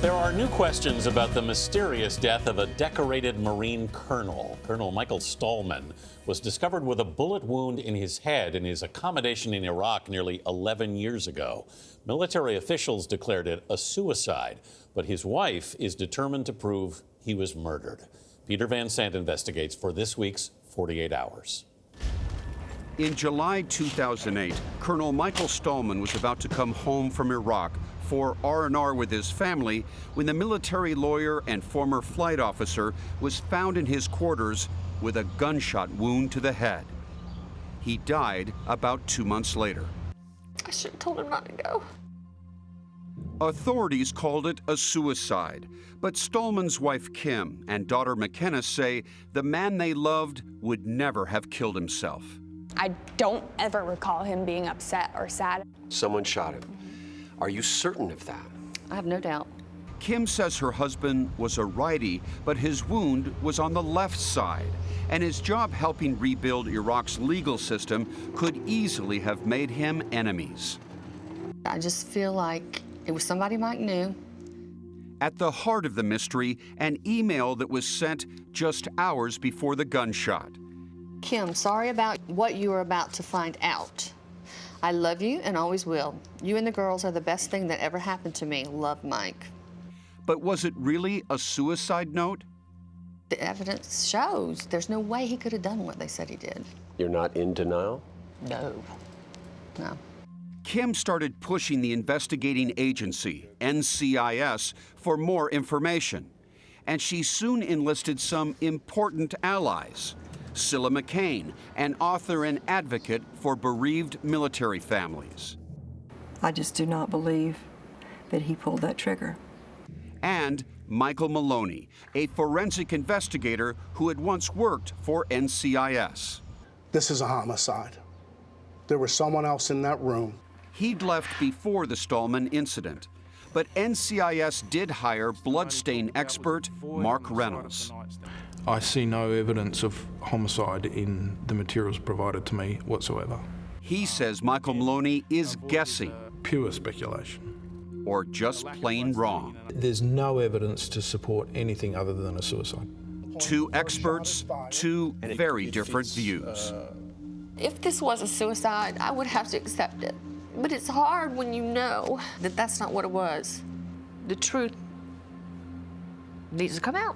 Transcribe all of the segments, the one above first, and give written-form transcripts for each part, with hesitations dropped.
There are new questions about the mysterious death of a decorated Marine colonel. Colonel Michael Stahlman was discovered with a bullet wound in his head in his accommodation in Iraq nearly 11 years ago. Military officials declared it a suicide, but his wife is determined to prove he was murdered. Peter Van Sant investigates for this week's 48 Hours. In July 2008, Colonel Michael Stahlman was about to come home from Iraq for R&R with his family when the military lawyer and former flight officer was found in his quarters with a gunshot wound to the head. He died about 2 months later. I should have told him not to go. Authorities called it a suicide, but Stahlman's wife Kim and daughter McKenna say the man they loved would never have killed himself. I don't ever recall him being upset or sad. Someone shot him. Are you certain of that? I have no doubt. Kim says her husband was a righty, but his wound was on the left side, and his job helping rebuild Iraq's legal system could easily have made him enemies. I just feel like it was somebody Mike knew. At the heart of the mystery, an email that was sent just hours before the gunshot. Kim, sorry about what you are about to find out. I love you and always will. You and the girls are the best thing that ever happened to me. Love, Mike. But was it really a suicide note? The evidence shows there's no way he could have done what they said he did. You're not in denial? No. No. Kim started pushing the investigating agency, NCIS, for more information. And she soon enlisted some important allies. Cilla McCain, an author and advocate for bereaved military families. I just do not believe that he pulled that trigger. And Michael Maloney, a forensic investigator who had once worked for NCIS. This is a homicide. There was someone else in that room. He'd left before the Stahlman incident, but NCIS did hire bloodstain expert Mark Reynolds. I see no evidence of homicide in the materials provided to me whatsoever. He says Michael Maloney is guessing. Pure speculation. Or just plain wrong. There's no evidence to support anything other than a suicide. Two experts, two very different views. If this was a suicide, I would have to accept it. But it's hard when you know that that's not what it was. The truth needs to come out.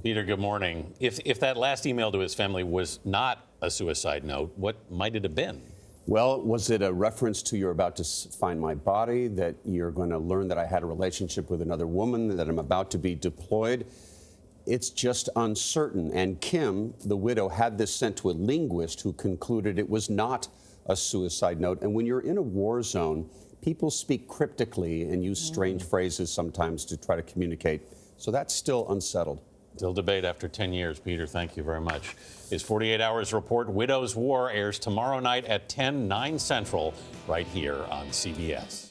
Peter, good morning. If that last email to his family was not a suicide note, what might it have been? Well, was it a reference to you're about to find my body, that you're going to learn that I had a relationship with another woman, that I'm about to be deployed? It's just uncertain. And Kim, the widow, had this sent to a linguist who concluded it was not a suicide note. And when you're in a war zone, people speak cryptically and use strange phrases sometimes to try to communicate. So that's still unsettled. Still debate after 10 years. Peter, thank you very much. His 48 Hours report, Widow's War, airs tomorrow night at 10, 9 Central, right here on CBS.